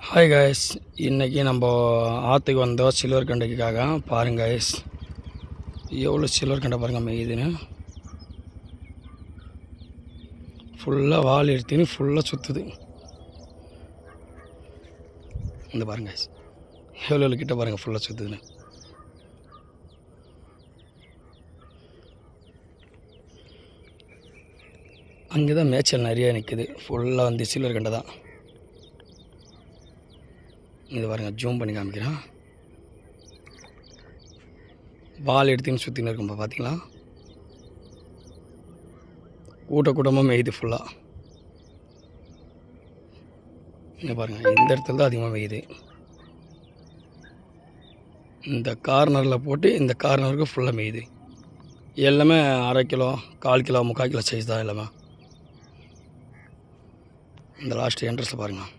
Hi guys, இன்றைக்கி நம்ம ஆற்றுக்கு வந்தோம் சில்வர் கண்டைக்காக. பாருங்க காய்ஸ், எவ்வளோ சில்வர் கண்டை பாருங்கள் மேயுதுன்னு. ஃபுல்லாக வால் எடுத்துன்னு ஃபுல்லாக சுற்றுது. இந்த பாருங்க காய்ஸ், எவ்வளோ கிட்ட பாருங்கள் ஃபுல்லாக சுற்றுதுன்னு. அங்கே தான் மேய்ச்சல் நிறையா நிற்குது. ஃபுல்லாக வந்து சில்வர் கண்டை தான். இது பாருங்கள், ஜூம் பண்ணி காமிக்கிறேன். வால் எடுத்துன்னு சுற்றின்னு இருக்கும்பா, பார்த்தீங்களா? கூட்டமாக மேயுது ஃபுல்லாக. இங்கே பாருங்கள், இந்த இடத்துல தான் அதிகமாக மேயுது. இந்த கார்னரில் போட்டு இந்த கார்னருக்கு ஃபுல்லாக மேயுது. எல்லாமே 1/2 கிலோ, 1/4 கிலோ, 3/4 கிலோ சைஸ் தான் எல்லாமே. இந்த லாஸ்ட் என்ட்ரஸில் பாருங்கள்.